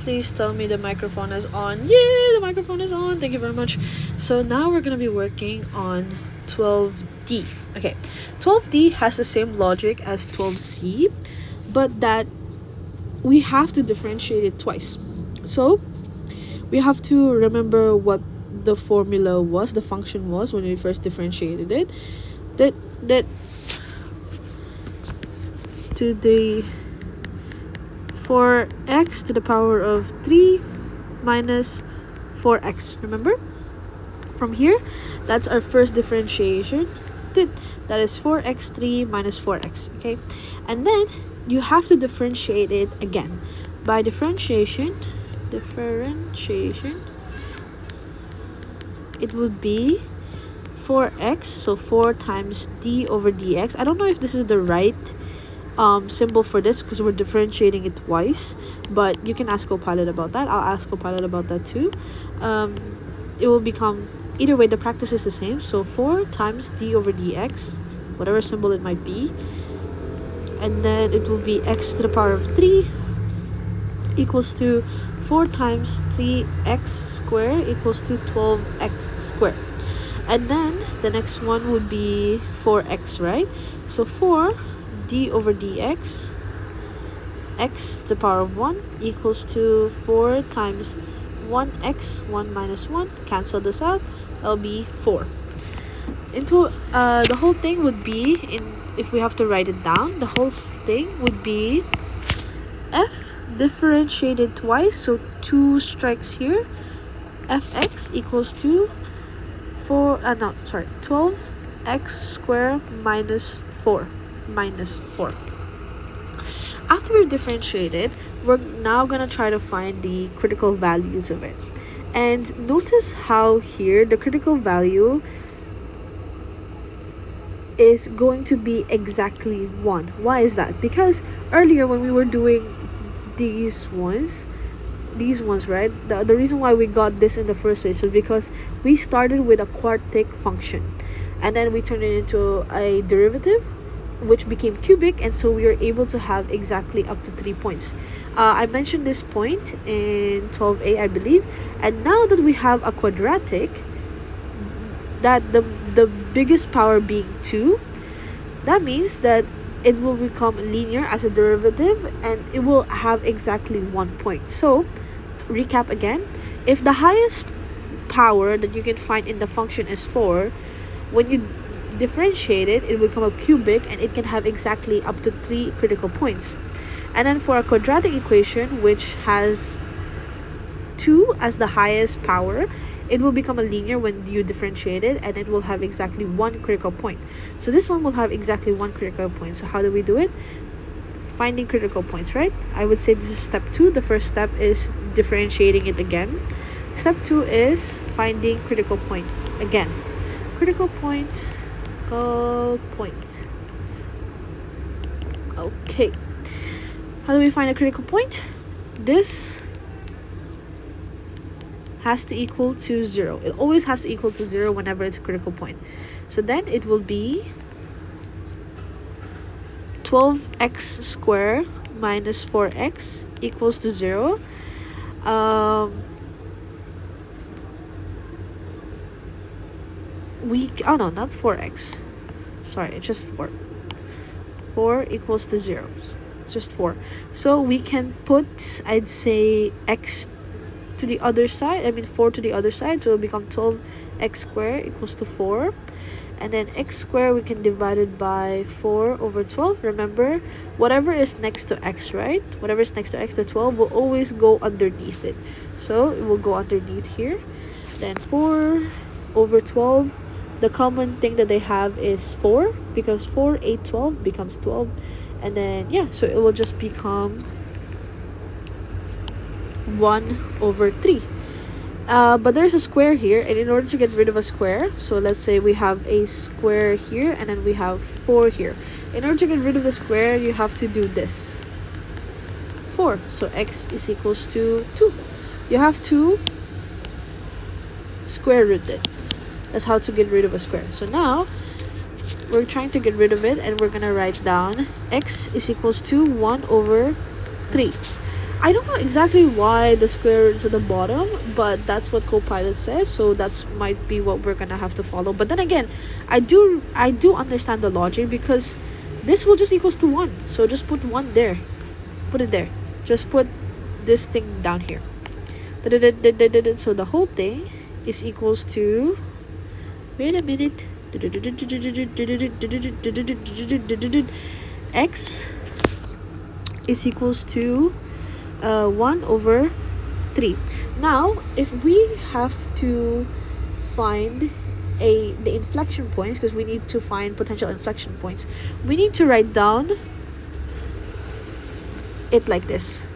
please tell me the microphone is on. Yeah, the microphone is on. Thank you very much. So now we're going to be working on 12D. Okay, 12D has the same logic as 12C, but that we have to differentiate it twice. So we have to remember what the formula was, the function was when we first differentiated it. That to the for x to the power of 3 minus 4x. Remember? From here, that's our first differentiation. That is 4x3 minus 4x. Okay? And then you have to differentiate it again. By differentiation, it would be 4x, so 4 times d over dx. I don't know if this is the right symbol for this because we're differentiating it twice, but you can ask Copilot about that. I'll ask Copilot about that too. It will become, either way, the practice is the same. So 4 times d over dx, whatever symbol it might be, and then it will be x to the power of 3 equals to 4 times 3x squared equals to 12x squared. And then the next one would be 4x, right? So 4 d over dx, x to the power of 1 equals to 4 times 1x, 1 minus 1, cancel this out, that'll be 4. Into the whole thing would be, if we have to write it down, the whole thing would be f differentiated twice, so 2 strikes here, fx equals to 12x squared minus 4. After we've differentiated, we're now going to try to find the critical values of it. And notice how here the critical value is going to be exactly 1. Why is that? Because earlier when we were doing these ones, right, the reason why we got this in the first place was because we started with a quartic function and then we turned it into a derivative which became cubic, and so we were able to have exactly up to 3 points. I mentioned this point in 12a, I believe, and now that we have a quadratic, that the biggest power being 2, that means that it will become linear as a derivative and it will have exactly 1 point. So recap again, if the highest power that you can find in the function is 4, when you differentiate it, it will become a cubic and it can have exactly up to 3 critical points. And then for a quadratic equation which has 2 as the highest power, it will become a linear when you differentiate it, and it will have exactly 1 critical point. So this one will have exactly 1 critical point. So how do we do it? Finding critical points, right? I would say this is step 2. The first step is differentiating it again. Step 2 is finding critical point again. Critical point. Okay. How do we find a critical point? This has to equal to 0. It always has to equal to 0 whenever it's a critical point. So then it will be 12x squared minus 4x equals to 0. Not 4x. Sorry, it's just 4. 4 equals to 0. It's just 4. So we can put, I'd say, x to the other side, 4 to the other side, so it'll become 12x squared equals to 4, and then x squared we can divide it by 4 over 12. Remember, whatever is next to x, right, whatever is next to x, the 12 will always go underneath it, so it will go underneath here. Then 4 over 12, the common thing that they have is 4, because 4, 8, 12 becomes 12, and then so it will just become 1 over 3. But there's a square here, and in order to get rid of a square, so let's say we have a square here and then we have 4 here. In order to get rid of the square, you have to do this, 4. So x is equals to 2. You have to square root it. That's how to get rid of a square. So now we're trying to get rid of it, and we're gonna write down x is equals to 1 over 3. I don't know exactly why the square is at the bottom, but that's what Copilot says, so that's might be what we're gonna have to follow. But then again, I do understand the logic, because this will just equals to 1. So just put 1 there. Put it there. Just put this thing down here. So the whole thing is equals to, wait a minute, x is equals to 1 over 3. Now, if we have to find the inflection points, because we need to find potential inflection points, we need to write down it like this: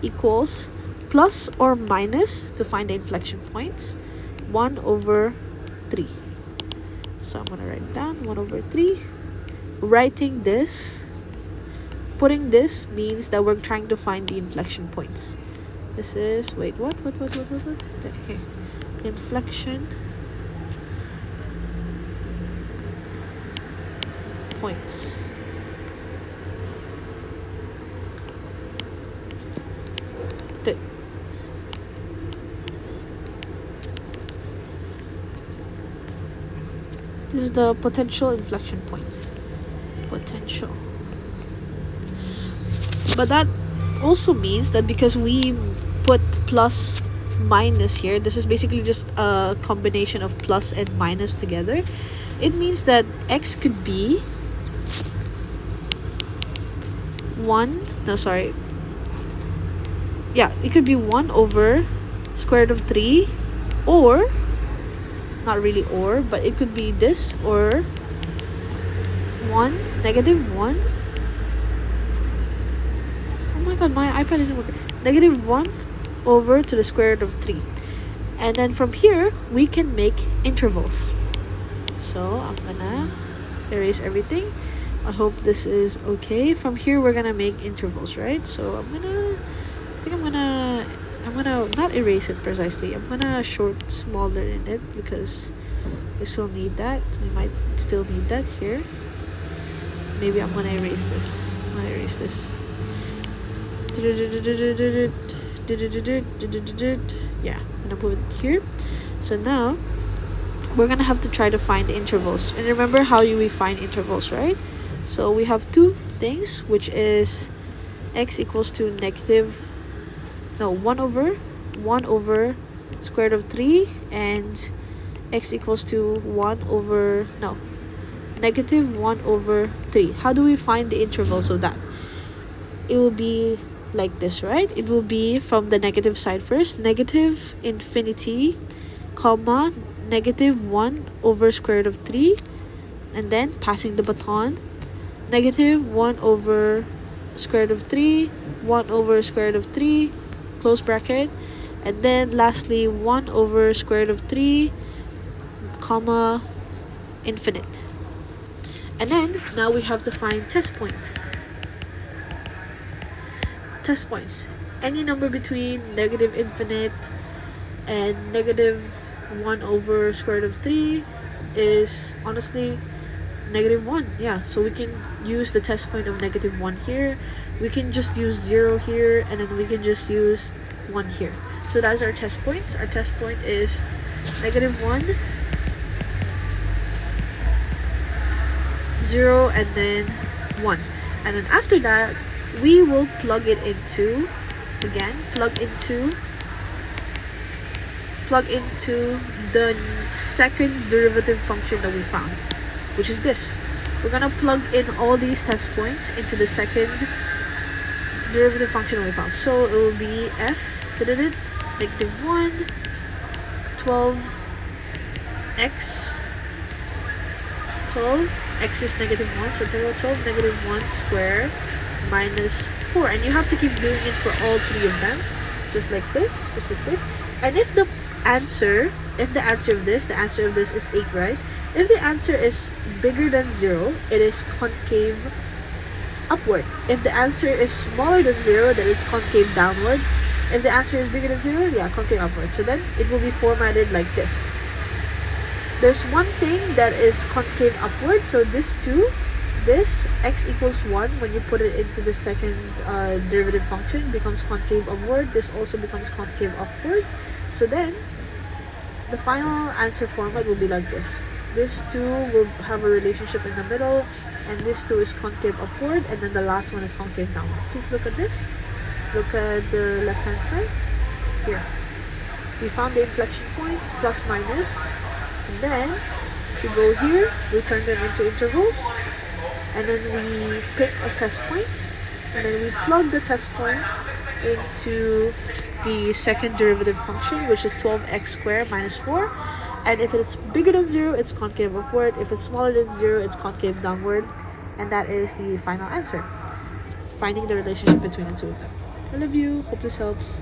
equals plus or minus, to find the inflection points, 1 over 3. So I'm gonna write down 1 over 3. Writing this, putting this means that we're trying to find the inflection points. This is, wait, what? Okay. Inflection points. This is the potential inflection points. Potential. But that also means that because we put plus minus here, this is basically just a combination of plus and minus together. It means that x could be 1, no, sorry. Yeah, it could be 1 over square root of 3, or, not really or, but it could be this, or 1, -1. Oh my god, my iPad isn't working. -1 over to the square root of 3. And then from here, we can make intervals. So I'm gonna erase everything. I hope this is okay. From here, we're gonna make intervals, right? So I'm gonna not erase it precisely. I'm gonna smaller in it, because we still need that. We might still need that here. Maybe I'm gonna erase this. Yeah, I'm gonna put it here. So now we're gonna have to try to find intervals. And remember how we find intervals, right? So we have two things, which is x equals to 1 over square root of 3, and x equals to -1 over 3. How do we find the intervals of that? It will be like this, right? It will be from the negative side first, negative infinity, comma, -1 over square root of 3, and then passing the baton, -1 over square root of 3, 1 over square root of 3, close bracket, and then lastly 1 over square root of 3, comma, infinite. And then now we have to find test points. Any number between -infinite and -1 over square root of 3 is honestly -1. Yeah, so we can use the test point of -1 here. We can just use 0 here, and then we can just use 1 here. So that's our test points. Our test point is -1, 0, and then 1. And then after that, we will plug into the second derivative function that we found, which is this. We're gonna plug in all these test points into the second derivative function that we found. So it will be f -1, 12x 12x is -1, so 12 -1 squared minus 4, and you have to keep doing it for all three of them, just like this. And if the answer of this is 8, right? If the answer is bigger than 0, it is concave upward. If the answer is smaller than 0, then it's concave downward. If the answer is bigger than 0, yeah, concave upward. So then it will be formatted like this. There's one thing that is concave upward, so this 2 this x equals 1, when you put it into the second derivative function, becomes concave upward. This also becomes concave upward. So then the final answer format will be like this. This 2 will have a relationship in the middle, and this 2 is concave upward, and then the last one is concave downward. Please look at this. Look at the left hand side. Here. We found the inflection points, plus minus, and then we go here, we turn them into intervals, and then we pick a test point, and then we plug the test points into the second derivative function, which is 12x squared minus 4. And if it's bigger than 0, it's concave upward. If it's smaller than 0, it's concave downward. And that is the final answer. Finding the relationship between the two of them. I love you. Hope this helps.